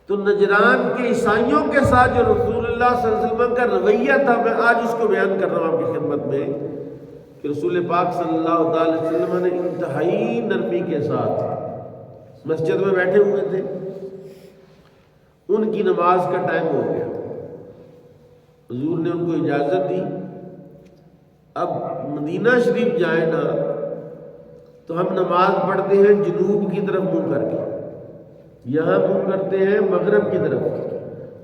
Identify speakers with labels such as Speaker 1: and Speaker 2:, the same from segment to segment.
Speaker 1: تو نجران کے عیسائیوں کے ساتھ جو رسول اللہ صلی اللہ علیہ وسلم کا رویہ تھا، میں آج اس کو بیان کر رہا ہوں آپ کی خدمت میں، کہ رسول پاک صلی اللہ تعالی وسلم نے انتہائی نرمی کے ساتھ مسجد میں بیٹھے ہوئے تھے، ان کی نماز کا ٹائم ہو گیا، حضور نے ان کو اجازت دی اب مدینہ شریف جائیں نا تو ہم نماز پڑھتے ہیں جنوب کی طرف منہ کر کے، یہاں منہ کرتے ہیں مغرب کی طرف،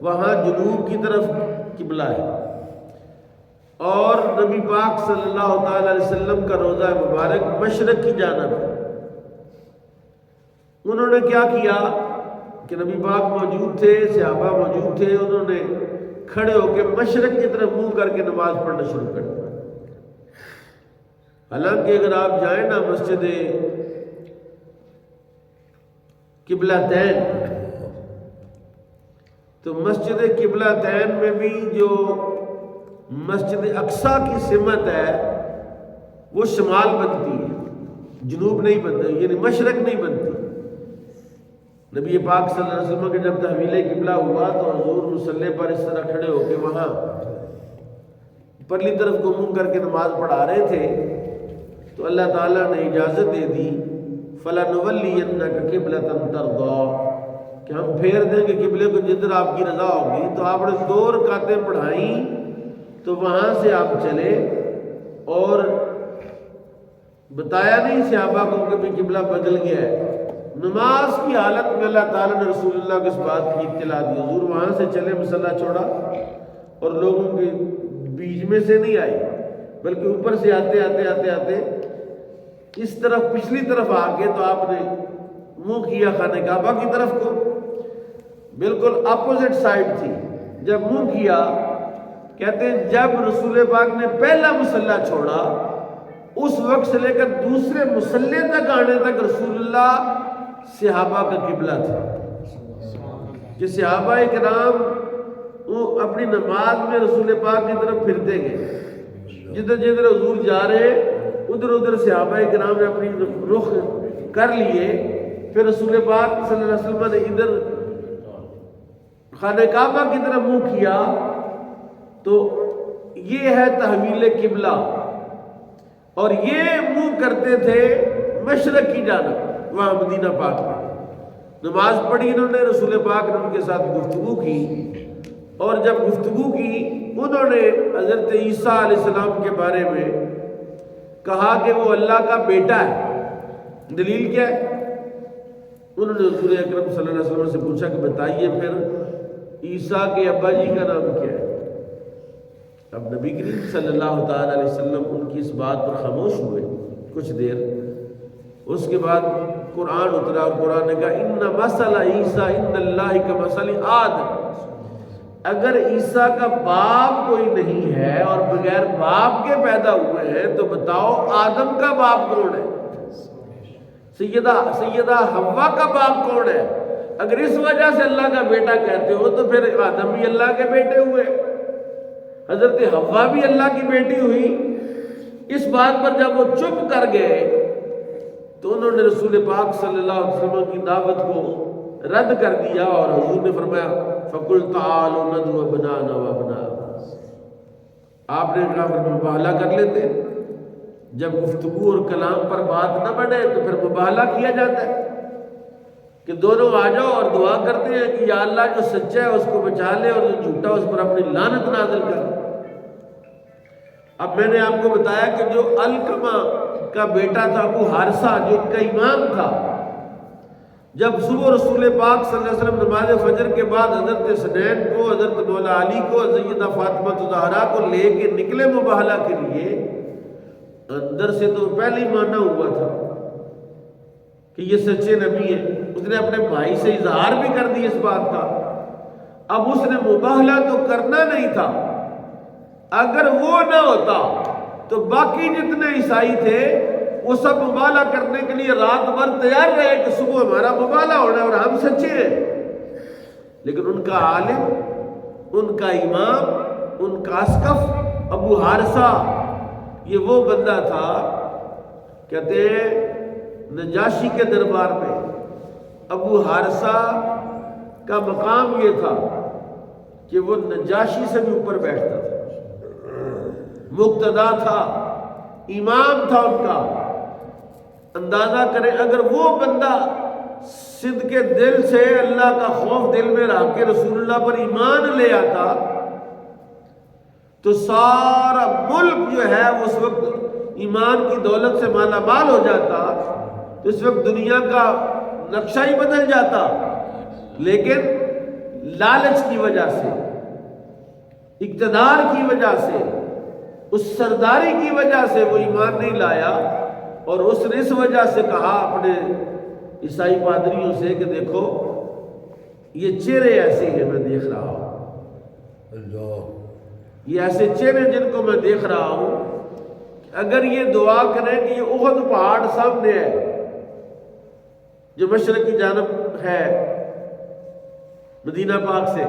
Speaker 1: وہاں جنوب کی طرف قبلہ ہے، اور نبی پاک صلی اللہ تعالی علیہ وسلم کا روضہ مبارک مشرق کی جانب ہے۔ انہوں نے کیا کیا کہ نبی پاک موجود تھے، صحابہ موجود تھے، انہوں نے کھڑے ہو کے مشرق کی طرف منہ کر کے نماز پڑھنا شروع کر دیا۔ حالانکہ اگر آپ جائیں نا مسجد قبلتین، تو مسجد قبلتین میں بھی جو مسجد اقصیٰ کی سمت ہے وہ شمال بنتی ہے، جنوب نہیں بنتی، یعنی مشرق نہیں بنتی۔ نبی پاک صلی اللہ علیہ وسلم کے جب تحویل قبلہ ہوا تو حضور مصلی پر اس طرح کھڑے ہو کے وہاں پرلی طرف کو منہ کر کے نماز پڑھا رہے تھے، تو اللہ تعالیٰ نے اجازت دے دی فَلَنُوَلِّيَنَّكَ قِبْلَةً تَرْضَىٰ، کہ ہم پھیر دیں گے قبلے کو جدھر آپ کی رضا ہوگی۔ تو آپ نے 2 رکعتیں پڑھائیں تو وہاں سے آپ چلے، اور بتایا نہیں صحابہ کو کہ بھی قبلہ بدل گیا ہے۔ نماز کی حالت میں اللہ تعالیٰ نے رسول اللہ کو اس بات کی اطلاع دی، حضور وہاں سے چلے، مصلی چھوڑا اور لوگوں کے بیچ میں سے نہیں آئے، بلکہ اوپر سے آتے آتے آتے آتے اس طرف پچھلی طرف آ کے تو آپ نے منہ کیا خانہ کعبہ کی طرف کو، بالکل اپوزٹ سائڈ تھی۔ جب منہ کیا، کہتے ہیں جب رسول پاک نے پہلا مصلی چھوڑا، اس وقت سے لے کر دوسرے مصلی تک آنے تک رسول اللہ صحابہ کا قبلہ تھا، کہ صحابہ کرام وہ اپنی نماز میں رسول پاک کی طرف پھرتے گئے، جدھر جدھر حضور جا رہے ادھر ادھر صحابہ کرام نے اپنی رخ کر لیے۔ پھر رسول پاک صلی اللہ علیہ وسلم نے ادھر خانہ کعبہ کی طرف منہ کیا، تو یہ ہے تحویل قبلہ، اور یہ منہ کرتے تھے مشرق کی جانب، وہاں مدینہ پاک میں نماز پڑھی انہوں نے، رسول پاک نے ان کے ساتھ گفتگو کی، اور جب گفتگو کی انہوں نے حضرت عیسیٰ علیہ السلام کے بارے میں کہا کہ وہ اللہ کا بیٹا ہے۔ دلیل کیا ہے؟ انہوں نے حضور اکرم صلی اللہ علیہ وسلم سے پوچھا کہ بتائیے پھر عیسیٰ کے ابا جی کا نام کیا ہے؟ اب نبی کریم صلی اللہ تعالی علیہ وسلم ان کی اس بات پر خاموش ہوئے کچھ دیر، اس کے بعد قرآن اترا، اور قرآن نے کہا ان مثل عیسیٰ عند اللہ کمثل آدم، اگر عیسیٰ کا باپ کوئی نہیں ہے اور بغیر باپ کے پیدا ہوئے ہیں تو بتاؤ آدم کا باپ کون ہے؟ سیدہ حوا کا باپ کون ہے؟ اگر اس وجہ سے اللہ کا بیٹا کہتے ہو تو پھر آدم بھی اللہ کے بیٹے ہوئے، حضرت حوا بھی اللہ کی بیٹی ہوئی۔ اس بات پر جب وہ چپ کر گئے تو انہوں نے رسول پاک صلی اللہ علیہ وسلم کی دعوت کو رد کر دیا، اور حضور نے فرمایا فَقُلْ تَعَالُوا نَدْعُ أَبْنَاءَنَا وَأَبْنَاءَكُمْ، آپ نے کہا پھر مباہلہ کر لیتے، جب گفتگو اور کلام پر بات نہ بڑھے تو پھر مباہلہ کیا جاتا ہے کہ دونوں آ جاؤ اور دعا کرتے ہیں کہ یا اللہ جو سچا ہے اس کو بچا لے اور جو جھوٹا اس پر اپنی لعنت نازل کر۔ اب میں نے آپ کو بتایا کہ جو علقمہ کا بیٹا تھا ابو حارثہ، جو ان کا امام تھا، جب صبح رسول پاک صلی اللہ علیہ وسلم نماز فجر کے بعد حضرت حسنین کو، حضرت مولا علی کو، سیدہ فاطمہ زہرا کو لے کے نکلے مباہلہ کے لیے، اندر سے تو پہلے ہی مانا ہوا تھا کہ یہ سچے نبی ہیں، اس نے اپنے بھائی سے اظہار بھی کر دی اس بات کا۔ اب اس نے مباہلہ تو کرنا نہیں تھا، اگر وہ نہ ہوتا تو باقی جتنے عیسائی تھے وہ سب مباہلہ کرنے کے لیے رات بھر تیار رہے کہ صبح ہمارا مباہلہ ہونا ہے اور ہم سچے ہیں، لیکن ان کا عالم، ان کا امام، ان کا اسقف ابو حارثہ، یہ وہ بندہ تھا، کہتے ہیں نجاشی کے دربار میں ابو حارثہ کا مقام یہ تھا کہ وہ نجاشی سے بھی اوپر بیٹھتا تھا، مقتدا تھا، امام تھا ان کا۔ اندازہ کریں اگر وہ بندہ صدق کے دل سے اللہ کا خوف دل میں رکھ کے رسول اللہ پر ایمان لے آتا تو سارا ملک جو ہے اس وقت ایمان کی دولت سے مالا مال ہو جاتا، تو اس وقت دنیا کا نقشہ ہی بدل جاتا، لیکن لالچ کی وجہ سے، اقتدار کی وجہ سے، اس سرداری کی وجہ سے وہ ایمان نہیں لایا، اور اس نے اس وجہ سے کہا اپنے عیسائی پادریوں سے کہ دیکھو یہ چہرے ایسے ہیں میں دیکھ رہا ہوں، یہ ایسے چہرے جن کو میں دیکھ رہا ہوں، اگر یہ دعا کریں کہ یہ احد پہاڑ سامنے ہے جو مشرق کی جانب ہے مدینہ پاک سے،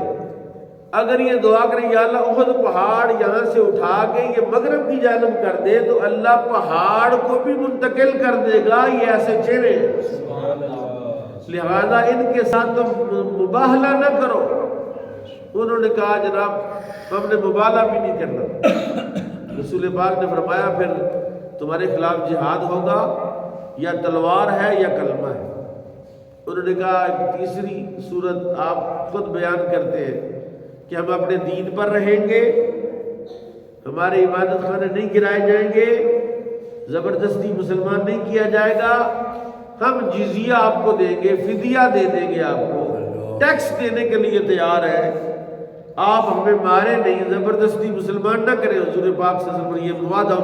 Speaker 1: اگر یہ دعا کریں یا اللہ احد پہاڑ یہاں سے اٹھا کے یہ مغرب کی جانب کر دے تو اللہ پہاڑ کو بھی منتقل کر دے گا، یہ ایسے چہرے ہیں، لہذا ان کے ساتھ تم مباہلہ نہ کرو۔ انہوں نے کہا جناب ہم نے مبالغہ بھی نہیں کرنا۔ رسول پاک نے فرمایا پھر تمہارے خلاف جہاد ہوگا، یا تلوار ہے یا کلمہ ہے۔ انہوں نے کہا ایک تیسری صورت آپ خود بیان کرتے ہیں کہ ہم اپنے دین پر رہیں گے، ہمارے عبادت خانے نہیں گرائے جائیں گے، زبردستی مسلمان نہیں کیا جائے گا، ہم جزیہ آپ کو دیں گے، فدیہ دے دیں گے، آپ کو ٹیکس دینے کے لیے تیار ہے، آپ ہمیں مارے نہیں، زبردستی مسلمان نہ کریں۔ حضور پاک صلی اللہ علیہ وسلم یہ معاہدہ